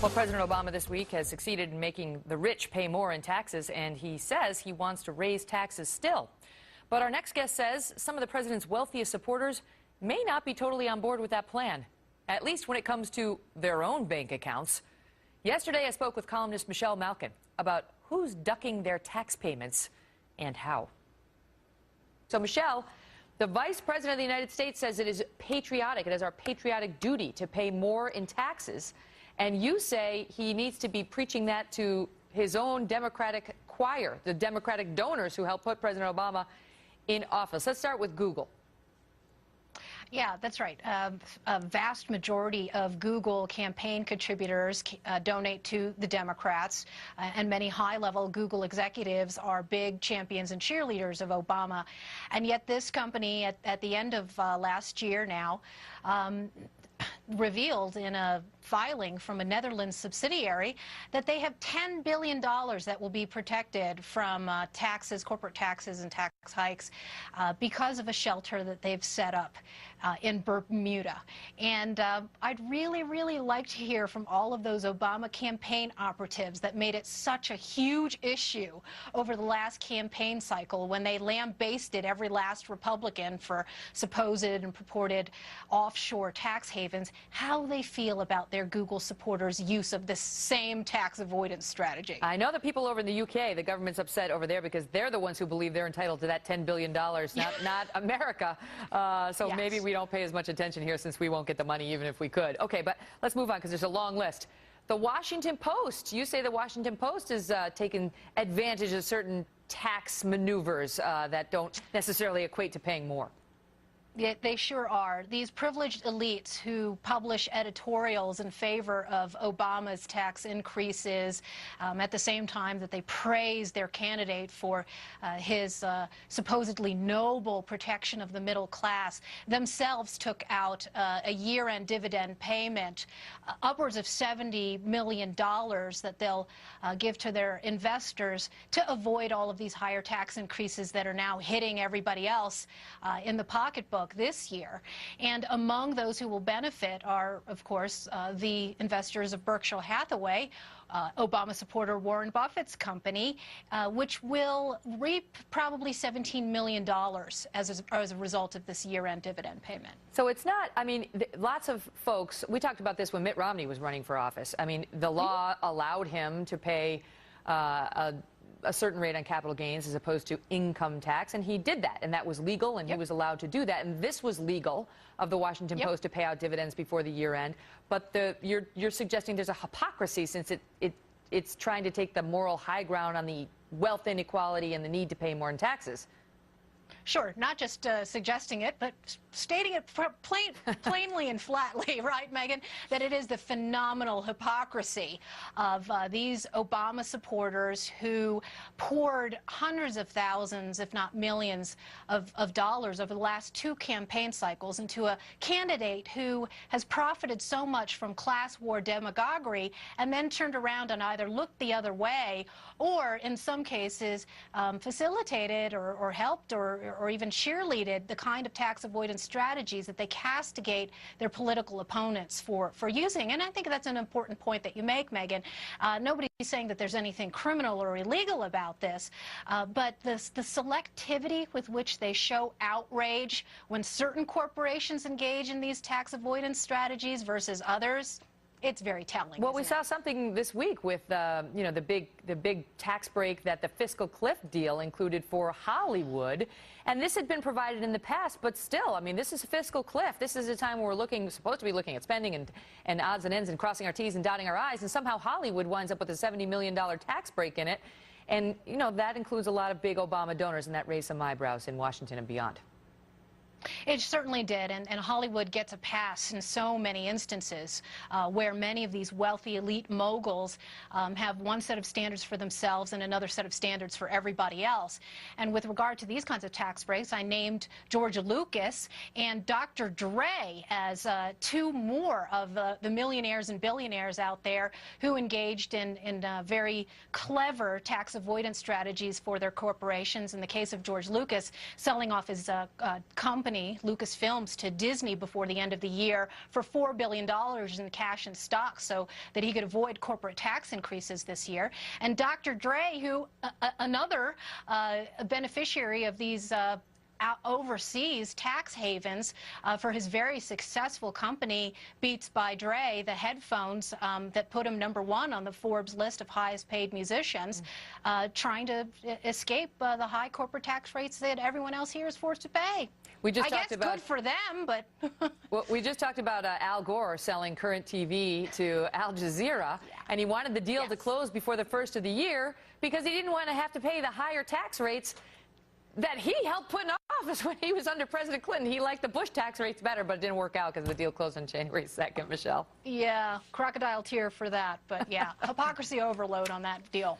Well, President Obama this week has succeeded in making the rich pay more in taxes, and he says he wants to raise taxes still. But our next guest says some of the president's wealthiest supporters may not be totally on board with that plan, at least when it comes to their own bank accounts. Yesterday, I spoke with columnist Malkin about who's ducking their tax payments and how. So, Michelle, the Vice President of the United States says it is patriotic, it is our patriotic duty to pay more in taxes. And you say he needs to be preaching that to his own Democratic choir, the Democratic donors who helped put President Obama in office. Let's start with Google. Yeah, that's right. A vast majority of Google campaign contributors donate to the Democrats, and many high-level Google executives are big champions and cheerleaders of Obama. And yet this company, at the end of last year now, revealed in a filing from a Netherlands subsidiary that they have $10 billion that will be protected from taxes, corporate taxes and tax hikes because of a shelter that they've set up in Bermuda. And I'd really like to hear from all of those Obama campaign operatives that made it such a huge issue over the last campaign cycle when they lambasted every last Republican for supposed and purported offshore tax havens, how they feel about their Google supporters' use of this same tax avoidance strategy. I know that people over in the UK, the government's upset over there because they're the ones who believe they're entitled to that $10 billion, not America. So yes, maybe we don't pay as much attention here since we won't get the money even if we could. Okay, but let's move on because there's a long list. The Washington Post, you say the Washington Post is taking advantage of certain tax maneuvers that don't necessarily equate to paying more. Yeah, they sure are. These privileged elites who publish editorials in favor of Obama's tax increases at the same time that they praise their candidate for his supposedly noble protection of the middle class, themselves took out a year-end dividend payment, upwards of $70 million that they'll give to their investors to avoid all of these higher tax increases that are now hitting everybody else in the pocketbook this year. And among those who will benefit are, of course, the investors of Berkshire Hathaway, Obama supporter Warren Buffett's company, which will reap probably $17 million as a result of this year-end dividend payment. So it's not, I mean, lots of folks, we talked about this when Mitt Romney was running for office. I mean, the law allowed him to pay a certain rate on capital gains as opposed to income tax, and he did that, and that was legal, and he was allowed to do that, and this was legal of the Washington Post to pay out dividends before the year end. But you're suggesting there's a hypocrisy since it's trying to take the moral high ground on the wealth inequality and the need to pay more in taxes. Sure, not just suggesting it, but stating it plainly and flatly, right, Megan, that it is the phenomenal hypocrisy of these Obama supporters who poured hundreds of thousands, if not millions, of dollars over the last two campaign cycles into a candidate who has profited so much from class war demagoguery and then turned around and either looked the other way or, in some cases, facilitated or helped or even cheerleaded the kind of tax avoidance strategies that they castigate their political opponents for using. And I think that's an important point that you make, Megan. Nobody's saying that there's anything criminal or illegal about this, but the selectivity with which they show outrage when certain corporations engage in these tax avoidance strategies versus others, it's very telling. Well, we saw something this week with you know, the big tax break that the fiscal cliff deal included for Hollywood, and this had been provided in the past, but still, I mean, this is a fiscal cliff. This is a time where we're supposed to be looking at spending and odds and ends and crossing our T's and dotting our I's, and somehow Hollywood winds up with a $70 million tax break in it, and you know that includes a lot of big Obama donors, and that raised some eyebrows in Washington and beyond. It certainly did, and Hollywood gets a pass in so many instances where many of these wealthy elite moguls have one set of standards for themselves and another set of standards for everybody else. And with regard to these kinds of tax breaks, I named George Lucas and Dr. Dre as two more of the millionaires and billionaires out there who engaged in very clever tax avoidance strategies for their corporations. In the case of George Lucas, selling off his company company, Lucasfilms, to Disney before the end of the year for $4 billion in cash and stock so that he could avoid corporate tax increases this year. And Dr. Dre, who another beneficiary of these overseas tax havens for his very successful company Beats by Dre, the headphones that put him #1 on the Forbes list of highest paid musicians, trying to escape the high corporate tax rates that everyone else here is forced to pay. We just I guess good for them, but... Well, we just talked about Al Gore selling Current TV to Al Jazeera, and he wanted the deal to close before the first of the year because he didn't want to have to pay the higher tax rates that he helped put in office when he was under President Clinton. He liked the Bush tax rates better, but it didn't work out because the deal closed on January 2nd, Michelle. Yeah, crocodile tear for that, but yeah, hypocrisy overload on that deal.